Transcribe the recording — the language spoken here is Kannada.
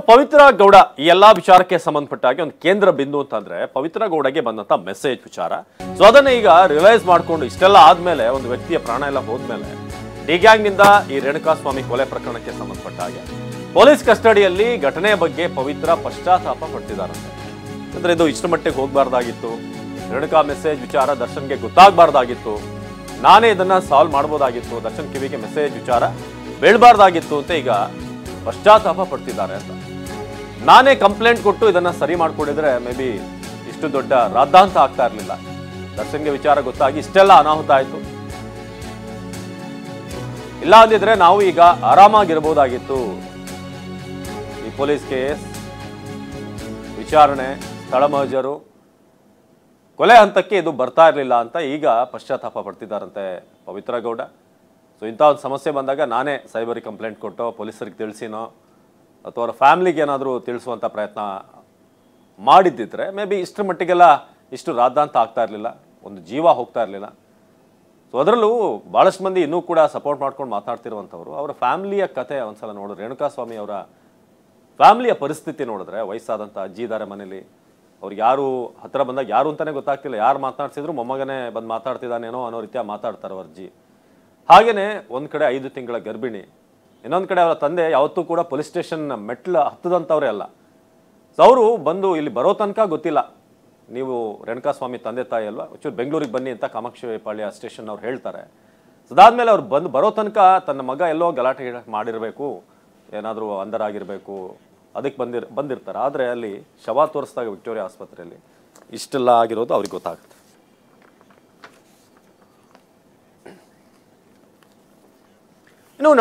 ಪವಿತ್ರ ಗೌಡ ಈ ಎಲ್ಲಾ ವಿಚಾರಕ್ಕೆ ಸಂಬಂಧಪಟ್ಟ ಹಾಗೆ ಒಂದು ಕೇಂದ್ರ ಬಿಂದು ಅಂತಂದ್ರೆ ಪವಿತ್ರ ಗೌಡಗೆ ಬಂದಂತ ಮೆಸೇಜ್ ವಿಚಾರ. ಸೊ ಅದನ್ನ ಈಗ ರಿಯಲೈಸ್ ಮಾಡ್ಕೊಂಡು ಇಷ್ಟೆಲ್ಲ ಆದ್ಮೇಲೆ ಒಂದು ವ್ಯಕ್ತಿಯ ಪ್ರಾಣ ಎಲ್ಲ ಹೋದ್ಮೇಲೆ ಡಿ ಗ್ಯಾಂಗ್ ನಿಂದ ಈ ರೇಣುಕಾಸ್ವಾಮಿ ಕೊಲೆ ಪ್ರಕರಣಕ್ಕೆ ಸಂಬಂಧಪಟ್ಟ ಹಾಗೆ ಪೊಲೀಸ್ ಕಸ್ಟಡಿಯಲ್ಲಿ ಘಟನೆಯ ಬಗ್ಗೆ ಪವಿತ್ರ ಪಶ್ಚಾತ್ತಾಪ ಪಡ್ತಿದ್ದಾರಂತೆ. ಅಂದ್ರೆ ಇದು ಇಷ್ಟರ ಮಟ್ಟಿಗೆ ಹೋಗ್ಬಾರ್ದಾಗಿತ್ತು, ರೇಣುಕಾ ಮೆಸೇಜ್ ವಿಚಾರ ದರ್ಶನ್ಗೆ ಗೊತ್ತಾಗಬಾರ್ದಾಗಿತ್ತು, ನಾನೇ ಇದನ್ನ ಸಾಲ್ವ್ ಮಾಡ್ಬೋದಾಗಿತ್ತು, ದರ್ಶನ್ ಕಿವಿಗೆ ಮೆಸೇಜ್ ವಿಚಾರ ಬೀಳ್ಬಾರ್ದಾಗಿತ್ತು ಅಂತ ಈಗ ಪಶ್ಚಾತ್ತಾಪ ಪಡ್ತಿದ್ದಾರೆ ಅಂತ. ನಾನೇ ಕಂಪ್ಲೇಂಟ್ ಕೊಟ್ಟು ಇದನ್ನ ಸರಿ ಮಾಡ್ಕೊಂಡಿದ್ರೆ ಮೇ ಬಿ ಇಷ್ಟು ದೊಡ್ಡ ರಾದ್ದಾಂತ ಆಗ್ತಾ ಇರಲಿಲ್ಲ. ದರ್ಶನ್ಗೆ ವಿಚಾರ ಗೊತ್ತಾಗಿ ಇಷ್ಟೆಲ್ಲ ಅನಾಹುತ ಆಯ್ತು. ಇಲ್ಲ ಅಂದಿದ್ರೆ ನಾವು ಈಗ ಆರಾಮಾಗಿರ್ಬೋದಾಗಿತ್ತು. ಈ ಪೊಲೀಸ್ ಕೇಸ್ ವಿಚಾರಣೆ, ಸ್ಥಳ ಮಹಜರು, ಕೊಲೆ ಹಂತಕ್ಕೆ ಇದು ಬರ್ತಾ ಇರಲಿಲ್ಲ ಅಂತ ಈಗ ಪಶ್ಚಾತ್ತಾಪ ಪಡ್ತಿದ್ದಾರಂತೆ ಪವಿತ್ರ ಗೌಡ. ಸೊ ಇಂಥ ಒಂದು ಸಮಸ್ಯೆ ಬಂದಾಗ ನಾನೇ ಸೈಬರಿಗೆ ಕಂಪ್ಲೇಂಟ್ ಕೊಟ್ಟು ಪೊಲೀಸರಿಗೆ ತಿಳಿಸಿನೋ ಅಥವಾ ಅವರ ಫ್ಯಾಮಿಲಿಗೆ ಏನಾದರೂ ತಿಳಿಸುವಂಥ ಪ್ರಯತ್ನ ಮಾಡಿದ್ದಿದ್ರೆ ಮೇ ಬಿ ಇಷ್ಟರ ಮಟ್ಟಿಗೆಲ್ಲ ಇಷ್ಟು ರಾದ್ದಾಂತ ಆಗ್ತಾ ಇರಲಿಲ್ಲ, ಒಂದು ಜೀವ ಹೋಗ್ತಾ ಇರಲಿಲ್ಲ. ಸೊ ಅದರಲ್ಲೂ ಭಾಳಷ್ಟು ಮಂದಿ ಇನ್ನೂ ಕೂಡ ಸಪೋರ್ಟ್ ಮಾಡ್ಕೊಂಡು ಮಾತಾಡ್ತಿರುವಂಥವ್ರು ಅವರ ಫ್ಯಾಮಿಲಿಯ ಕತೆ ಒಂದ್ಸಲ ನೋಡಿದ್ರೆ, ರೇಣುಕಾಸ್ವಾಮಿ ಅವರ ಫ್ಯಾಮಿಲಿಯ ಪರಿಸ್ಥಿತಿ ನೋಡಿದ್ರೆ, ವಯಸ್ಸಾದಂಥ ಅಜ್ಜಿ ಇದ್ದಾರೆ ಮನೇಲಿ, ಅವ್ರಿಗೆ ಯಾರು ಹತ್ತಿರ ಬಂದಾಗ ಯಾರು ಅಂತಲೇ ಗೊತ್ತಾಗ್ತಿಲ್ಲ, ಯಾರು ಮಾತನಾಡ್ಸಿದ್ರು ಮೊಮ್ಮಗನೇ ಬಂದು ಮಾತಾಡ್ತಿದ್ದಾನೇನೋ ಅನ್ನೋ ರೀತಿಯ ಮಾತಾಡ್ತಾರೆ ಅವ್ರ ಅಜ್ಜಿ. ಹಾಗೆಯೇ ಒಂದು ಕಡೆ 5 ತಿಂಗಳ ಗರ್ಭಿಣಿ, ಇನ್ನೊಂದು ಕಡೆ ಅವರ ತಂದೆ ಯಾವತ್ತೂ ಕೂಡ ಪೊಲೀಸ್ ಸ್ಟೇಷನ್ ಮೆಟ್ಲು ಹತ್ತದಂಥವ್ರೇ ಅಲ್ಲ. ಸೊ ಅವರು ಬಂದು ಇಲ್ಲಿ ಬರೋ ತನಕ ಗೊತ್ತಿಲ್ಲ ನೀವು ರೇಣುಕಾಸ್ವಾಮಿ ತಂದೆ ತಾಯಿ ಅಲ್ವಾ, ಒಂಚೂರು ಬೆಂಗಳೂರಿಗೆ ಬನ್ನಿ ಅಂತ ಕಾಮಾಕ್ಷಿ ಪಾಳ್ಯ ಸ್ಟೇಷನ್ ಅವ್ರು ಹೇಳ್ತಾರೆ. ಸೊ ಅದಾದ್ಮೇಲೆ ಅವ್ರು ಬರೋ ತನಕ ತನ್ನ ಮಗ ಎಲ್ಲೋ ಗಲಾಟೆ ಮಾಡಿರಬೇಕು, ಏನಾದರೂ ಅಂದರಾಗಿರಬೇಕು, ಅದಕ್ಕೆ ಬಂದಿರ್ತಾರೆ. ಆದರೆ ಅಲ್ಲಿ ಶವ ತೋರಿಸಿದಾಗ ವಿಕ್ಟೋರಿಯಾ ಆಸ್ಪತ್ರೆಯಲ್ಲಿ ಇಷ್ಟೆಲ್ಲ ಆಗಿರೋದು ಅವ್ರಿಗೆ ಗೊತ್ತಾಗುತ್ತೆ. ಇನ್ನು